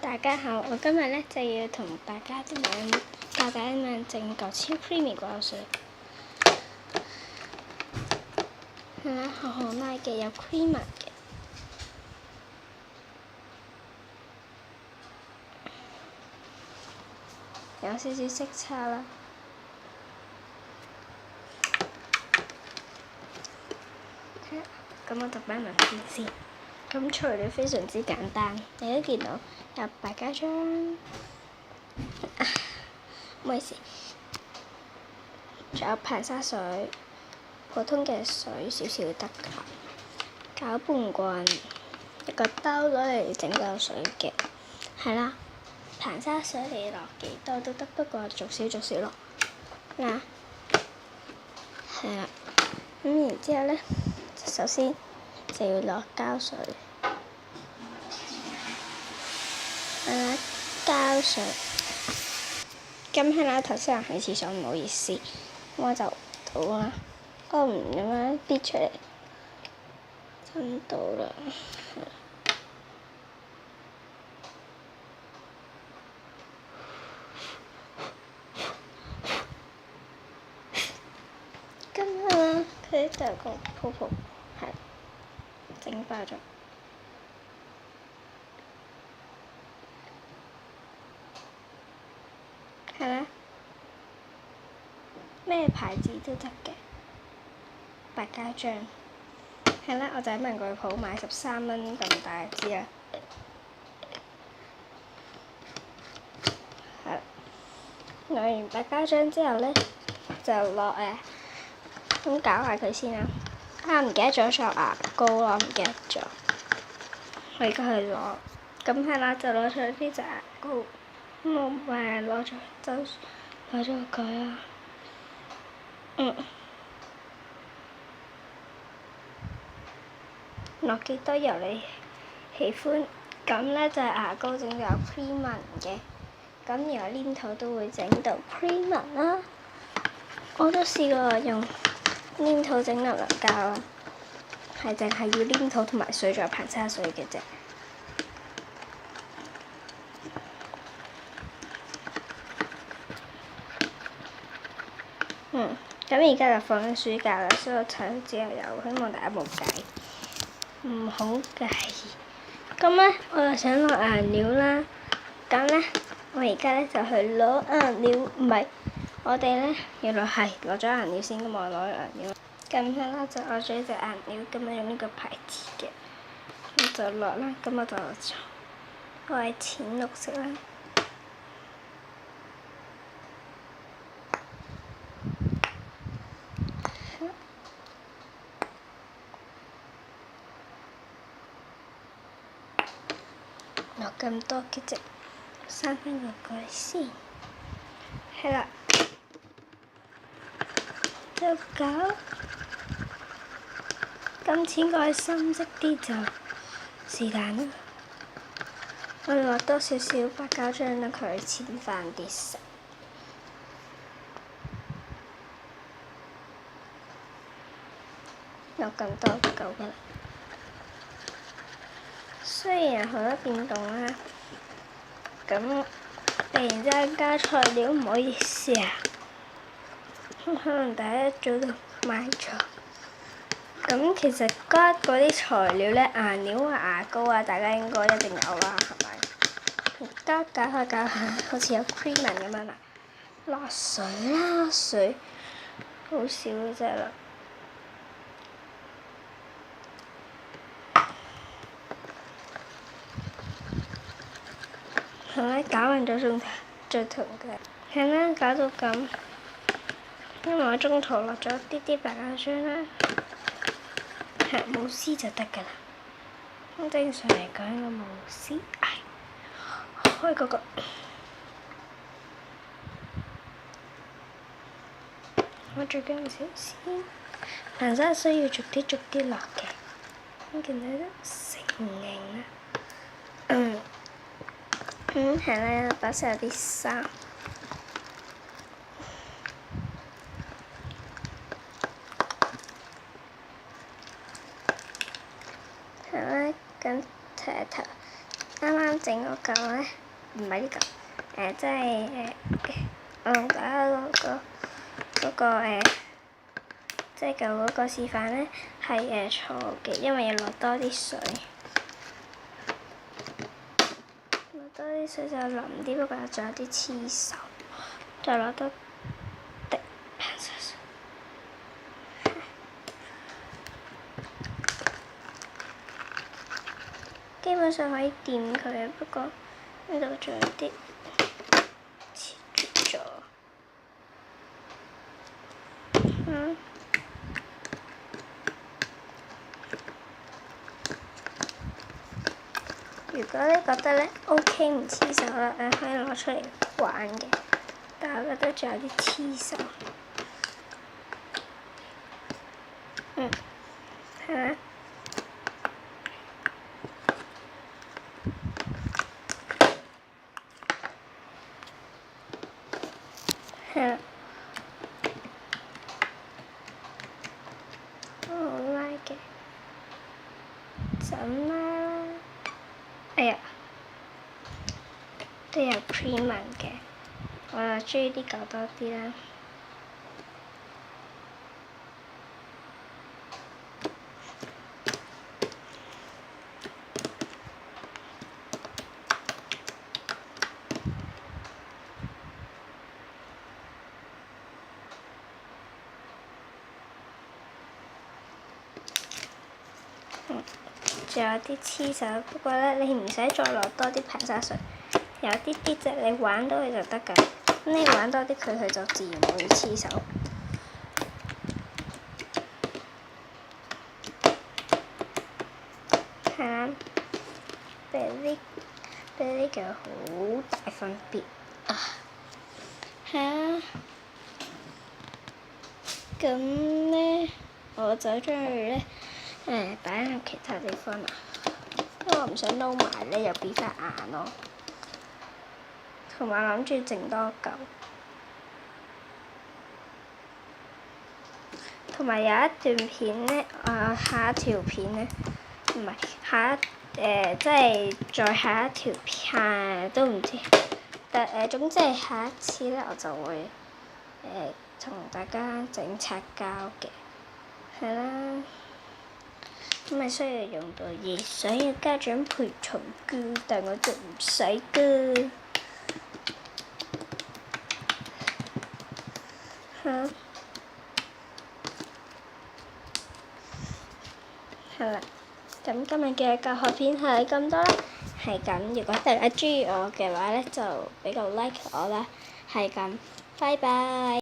大家好，我今日咧就要同大家教大家點樣整個超 creamy 果油水。係啦，好拉嘅，有 creamer 嘅，有少少色差啦。咁我就擺埋邊先。咁材料非常之簡單，你都見到有白膠漿，唔好意思，仲有硼砂水，普通嘅水少少得㗎，攪拌棍，一個兜攞嚟整個水嘅，係啦，硼砂水你落幾多都得，不過逐少落，嗱，係啦，咁然之後咧，首先就要落膠水，膠水。咁係啦，頭先我去廁所，唔好意思，我就倒啦，我唔咁樣逼出嚟，真倒啦。咁係啦，佢就有個泡泡，係整爆咗。係啦，咩牌子都得嘅，白膠漿。係啦，我就喺文具鋪買13蚊咁大支啦。係啦，攞完白膠漿之後咧，就落咁攪下佢先啦。唔記得咗仲有牙膏咯，唔記得咗。我而家去攞，咁係啦，就攞咗呢隻牙膏。我咪攞咗佢啦。落幾多油你喜歡？咁咧就係牙膏整到有 creamer 嘅，咁如果黏土都會整到 creamer 啦。我都試過用黏土整牛奶膠啦，係淨係要黏土同埋水仲有硼砂水嘅啫。咁而家就放緊暑假啦，所以我睇咗之後又希望大家冇介意，唔好介意。咁咧，我就想落顏料啦。咁咧，我而家咧就去攞顏料，唔係，我哋咧原來係攞咗顏料先，咁我攞顏料。咁樣啦，就攞咗呢隻顏料，咁我用呢個牌子嘅，咁就落啦。咁我係淺綠色啦。落咁多嘅啫，閂翻個蓋先。係啦，就搞。今次應該深色啲就是但啦。我落多少少白膠漿等佢淺翻啲色。落咁多就夠㗎啦。雖然好多變動啦，咁突然之間加材料，唔好意思啊。可能大家一早就買咗。咁其實加嗰啲材料咧，顏料啊、牙膏啊，大家應該一定有啦，係咪？而家攪下，好似有 creamer 咁樣啦。落水啦，水好少嘅啫啦。係啦，攪勻咗再同佢。係啦，搞到咁，因為我中途落咗啲白膠漿啦，係冇絲就得㗎啦。咁正常嚟講應該冇絲。開嗰個。我最緊要少絲，硼砂水要逐啲落嘅，咁見到都成型啦。係啦，把晒有啲沙。係啦，咁頭啱啱整嗰嚿咧，唔係呢嚿，即係我同大家嗰個即係舊嗰個示範咧係錯嘅，因為要落多啲水，落多啲水就腍啲，不過仲有啲黐手，再落多滴噴砂水。基本上可以掂佢嘅，不過呢度仲有啲黐住咗。如果你覺得咧 OK 唔黐手啦，你可以攞出嚟玩嘅，但係我覺得仲有啲黐手。係咪？係啦。我拉嘅，就咁拉啦。哎呀，都有 print 嘅，我就中意啲舊多啲啦。仲有啲黐手，不過咧你唔使再落多啲噴砂水，有啲啲啫，你玩到佢就得㗎。咁你玩多啲佢就自然會黐手。係啦，比呢個好大分別啊！係啊，咁咧我就中意咧。擺喺其他地方啦，因為我唔想撈埋咧，又變翻硬咯。同埋諗住整多嚿，同埋有一段片咧，下一條片咧，唔係下一即係再下一條片都唔知，但總之係下一次咧，我就會同大家整擦膠嘅，係啦。咁咪需要用到熱水，要家長陪同嘅，但我就唔使㗎。係啦，咁今日嘅教學片係咁多啦，係咁。如果大家中意我嘅話咧，就俾個 like 我啦，係咁，拜拜。